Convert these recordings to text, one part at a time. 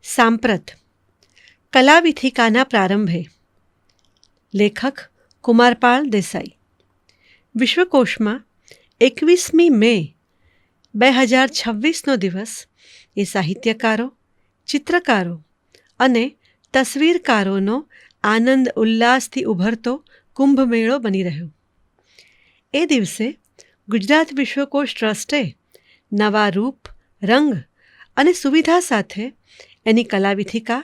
સાંપ્રત કલાવિથિકાના પ્રારંભે. લેખક કુમારપાળ દેસાઈ. વિશ્વકોશમાં 21મી મે 2026નો દિવસ એ સાહિત્યકારો, ચિત્રકારો અને તસવીરકારોનો આનંદ ઉલ્લાસથી ઉભરતો કુંભમેળો બની રહ્યો. એ દિવસે ગુજરાત વિશ્વકોશ ટ્રસ્ટે નવા રૂપ, રંગ અને સુવિધા સાથે એની કલાવિથિકા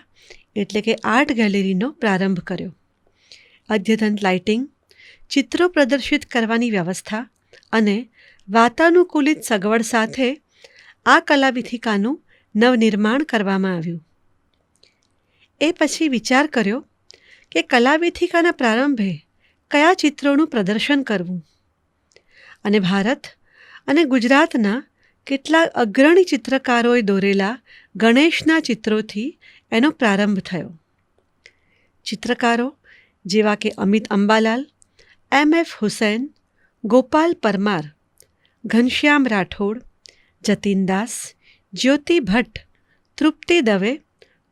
એટલે કે આર્ટ ગેલેરીનો પ્રારંભ કર્યો. અદ્યતન લાઇટિંગ, ચિત્રો પ્રદર્શિત કરવાની વ્યવસ્થા અને વાતાનુકૂલિત સગવડ સાથે આ કલાવિથિકાનું નવનિર્માણ કરવામાં આવ્યું. એ પછી વિચાર કર્યો કે કલાવિથિકાના પ્રારંભે કયા ચિત્રોનું પ્રદર્શન કરવું, અને ભારત અને ગુજરાતના કેટલાક અગ્રણી ચિત્રકારોએ દોરેલા ગણેશના ચિત્રોથી એનો પ્રારંભ થયો. ચિત્રકારો જેવા કે અમિત અંબાલાલ, M.F. હુસૈન, ગોપાલ પરમાર, ઘનશ્યામ રાઠોડ, જતીન દાસ, જ્યોતિ ભટ્ટ, તૃપ્તિ દવે,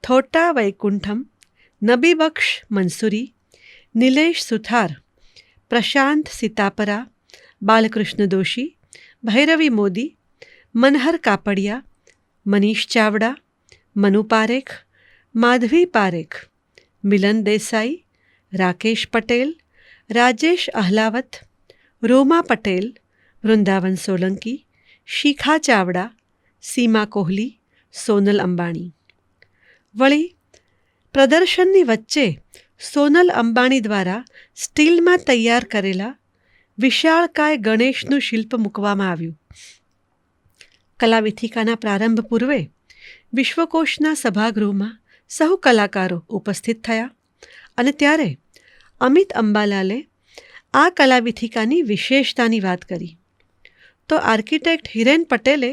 થોટા વૈકુંઠમ, નબીબક્ષ મંસૂરી, નિલેશ સુથાર, પ્રશાંત સિતાપરા, બાલકૃષ્ણ દોશી, ભૈરવી મોદી, મનહર કાપડિયા, મનીષ ચાવડા, મનુ પારેખ, માધવી પારેખ, મિલન દેસાઈ, રાકેશ પટેલ, રાજેશ અહલાવત, રોમા પટેલ, વૃંદાવન સોલંકી, શિખા ચાવડા, સીમા કોહલી, સોનલ અંબાણી. વળી પ્રદર્શનની વચ્ચે સોનલ અંબાણી દ્વારા સ્ટીલમાં તૈયાર કરેલા વિશાળકાય ગણેશનું શિલ્પ મૂકવામાં આવ્યું. કલાવિથિકાના પ્રારંભ પૂર્વે વિશ્વકોશના સભાગૃહમાં સહુ કલાકારો ઉપસ્થિત થયા અને ત્યારે અમિત અંબાલાલે આ કલાવિથિકાની વિશેષતાની વાત કરી. તો આર્કિટેક્ટ હિરેન પટેલે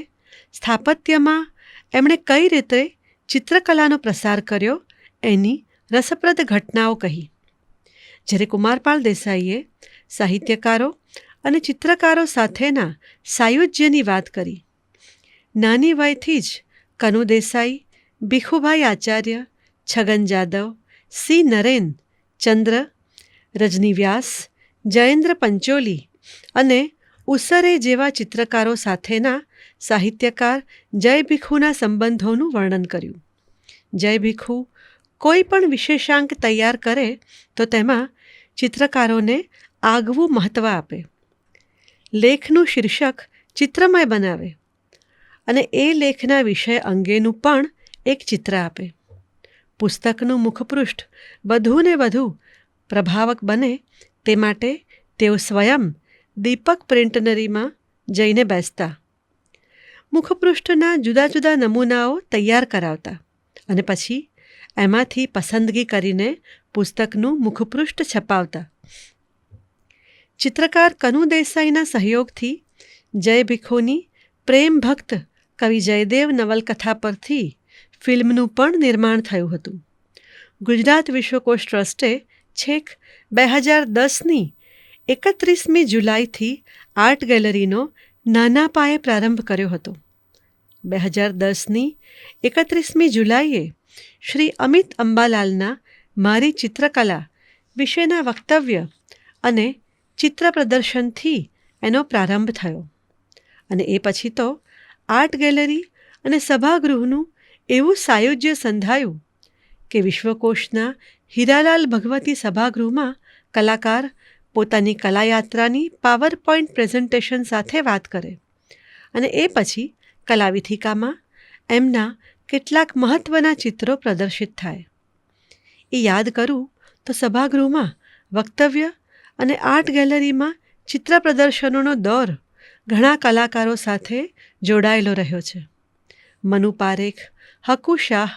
સ્થાપત્યમાં એમણે કઈ રીતે ચિત્રકલાનો પ્રસાર કર્યો એની રસપ્રદ ઘટનાઓ કહી. જ્યારે કુમારપાળ દેસાઈએ સાહિત્યકારો અને ચિત્રકારો સાથેના સાયુજ્યની વાત કરી. નાની વયથી જ કનુ દેસાઈ, ભીખુભાઈ આચાર્ય, છગન જાદવ, સી નરેન, ચંદ્ર, રજની વ્યાસ, જયેન્દ્ર પંચોલી અને ઉસરે જેવા ચિત્રકારો સાથેના સાહિત્યકાર જય ભીખુના સંબંધોનું વર્ણન કર્યું. જય ભીખુ કોઈ પણ વિશેષાંક તૈયાર કરે તો તેમાં ચિત્રકારોને આગવું મહત્ત્વ આપે, લેખનું શીર્ષક ચિત્રમય બનાવે અને એ લેખના વિષય અંગેનું પણ એક ચિત્ર આપે. પુસ્તકનું મુખપૃષ્ઠ વધુને વધુ પ્રભાવક બને તે માટે તેઓ સ્વયં દીપક પ્રિન્ટનરીમાં જઈને બેસતા, મુખપૃષ્ઠના જુદા જુદા નમૂનાઓ તૈયાર કરાવતા અને પછી એમાંથી પસંદગી કરીને પુસ્તકનું મુખપૃષ્ઠ છપાવતા. ચિત્રકાર કનુ દેસાઈના સહયોગથી જય ભીખુની પ્રેમ ભક્ત કવિ જયદેવ નવલકથા પરથી ફિલ્મનું પણ નિર્માણ થયું હતું. ગુજરાત વિશ્વકોશ ટ્રસ્ટે છેક 2010ની 31મી જુલાઈથી આર્ટ ગેલેરીનો નાના પાયે પ્રારંભ કર્યો હતો. 2010ની 31મી જુલાઈએ શ્રી અમિત અંબાલાલના મારી ચિત્રકલા વિશેના વક્તવ્ય અને ચિત્ર પ્રદર્શનથી એનો પ્રારંભ થયો અને એ પછી તો આર્ટ ગેલેરી અને સભાગૃહનું એવું સાયુજ્ય સંધાયું કે વિશ્વકોશના હીરાલાલ ભગવતી સભાગૃહમાં કલાકાર પોતાની કલાયાત્રાની પાવરપોઈન્ટ પ્રેઝન્ટેશન સાથે વાત કરે અને એ પછી કલાવિથિકામાં એમના કેટલાક મહત્ત્વના ચિત્રો પ્રદર્શિત થાય. એ યાદ કરું તો સભાગૃહમાં વક્તવ્ય અને આર્ટ ગેલેરીમાં ચિત્ર પ્રદર્શનોનો દોર ઘણા કલાકારો સાથે જોડાયેલો રહ્યો છે. મનુ પારેખ, હકુ શાહ,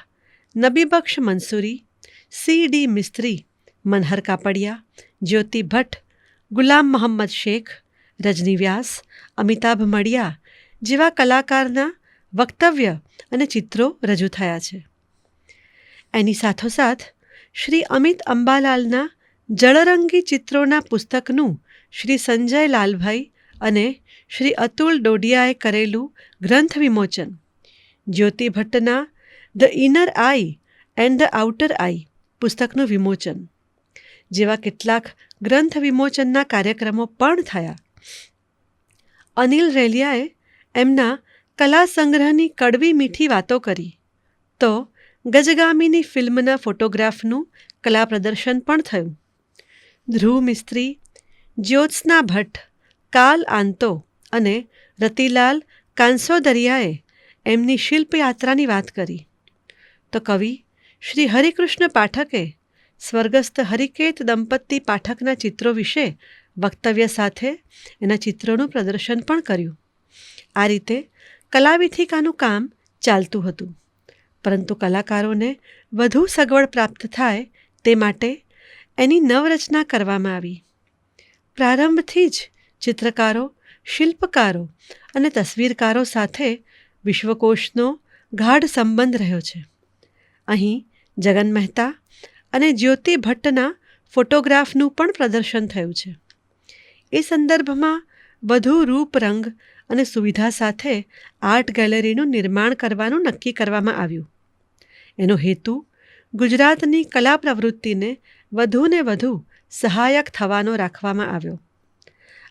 નબીબક્ષ મંસૂરી, C.D. મિસ્ત્રી, મનહર કાપડિયા, જ્યોતિ ભટ્ટ, ગુલામ મોહમ્મદ શેખ, રજની વ્યાસ, અમિતાભ મડિયા જેવા કલાકારના વક્તવ્ય અને ચિત્રો રજૂ થયા છે. એની સાથોસાથ શ્રી અમિત અંબાલાલના જળરંગી ચિત્રોના પુસ્તકનું શ્રી સંજય લાલભાઈ અને શ્રી અતુલ ડોડિયાએ કરેલું ગ્રંથ વિમોચન, જ્યોતિ ભટ્ટના the inner eye and the outer eye પુસ્તકનું વિમોચન જેવા કેટલાક ગ્રંથ વિમોચનના કાર્યક્રમો પણ થયા. અનિલ રેલિયાએ એમના કલા સંગ્રહની કડવી મીઠી વાતો કરી તો ગજગામીની ફિલ્મના ફોટોગ્રાફનું કલા પ્રદર્શન પણ થયું. ધ્રુવ મિસ્ત્રી, જ્યોત્સના ભટ્ટ, કાલ આંતો અને રતિલાલ કાંસોદરિયાએ એમની શિલ્પયાત્રાની વાત કરી તો કવિ શ્રી હરિકૃષ્ણ પાઠકે સ્વર્ગસ્થ હરિકેત દંપતી પાઠકના ચિત્રો વિશે વક્તવ્ય સાથે એના ચિત્રોનું પ્રદર્શન પણ કર્યું. આ રીતે કલાવિથિકાનું કામ ચાલતું હતું, પરંતુ કલાકારોને વધુ સગવડ પ્રાપ્ત થાય તે માટે એની નવરચના કરવામાં આવી. પ્રારંભથી જ ચિત્રકારો, શિલ્પકારો અને તસવીરકારો સાથે વિશ્વકોશનો ગાઢ સંબંધ રહ્યો છે. અહીં જગન મહેતા અને જ્યોતિ ભટ્ટના ફોટોગ્રાફનું પણ પ્રદર્શન થયું છે. એ સંદર્ભમાં વધુ રૂપ, રંગ અને સુવિધા સાથે આર્ટ ગેલેરીનું નિર્માણ કરવાનું નક્કી કરવામાં આવ્યું. એનો હેતુ ગુજરાતની કલા પ્રવૃત્તિને વધુને વધુ સહાયક થવાનો રાખવામાં આવ્યો.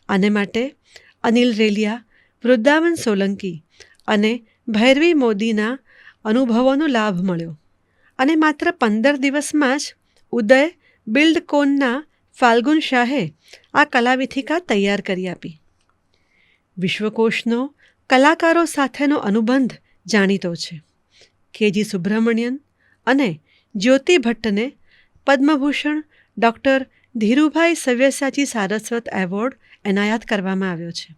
આને માટે અનિલ રેલિયા, વૃંદાવન સોલંકી અને ભૈરવી મોદીના અનુભવોનો લાભ મળ્યો અને માત્ર 15 દિવસમાં જ ઉદય બિલ્ડકોનના ફાલ્ગુન શાહે આ કલાવિથિકા તૈયાર કરી આપી. વિશ્વકોશનો કલાકારો સાથેનો અનુબંધ જાણીતો છે. કે.જી. સુબ્રમણ્યન અને જ્યોતિ ભટ્ટને પદ્મભૂષણ ડૉક્ટર ધીરુભાઈ સવ્યસાચી સારસ્વત એવોર્ડ એનાયત કરવામાં આવ્યો છે.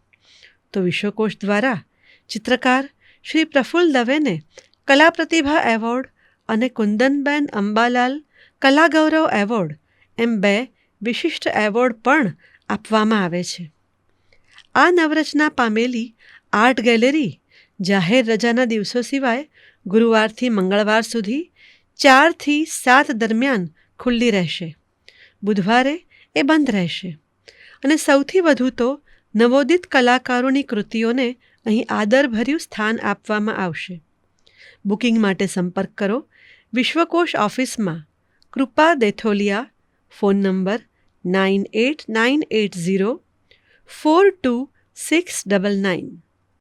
તો વિશ્વકોશ દ્વારા ચિત્રકાર શ્રી પ્રફુલ્લ દવેને કલા પ્રતિભા એવોર્ડ અને કુંદનબેન અંબાલાલ કલા ગૌરવ એવોર્ડ એમ 2 વિશિષ્ટ એવોર્ડ પણ આપવામાં આવે છે. આ નવરચના પામેલી આર્ટ ગેલેરી જાહેર રજાના દિવસો સિવાય ગુરુવારથી મંગળવાર સુધી 4 થી 7 દરમિયાન ખુલ્લી રહેશે. બુધવારે એ બંધ રહેશે અને સૌથી વધુ તો નવોદિત કલાકારોની કૃતિઓને અહીં આદરભર્યું સ્થાન આપવામાં આવશે. બુકિંગ માટે સંપર્ક કરો વિશ્વકોશ ઓફિસમાં કૃપા દેથોલિયા, ફોન નંબર 9898042699.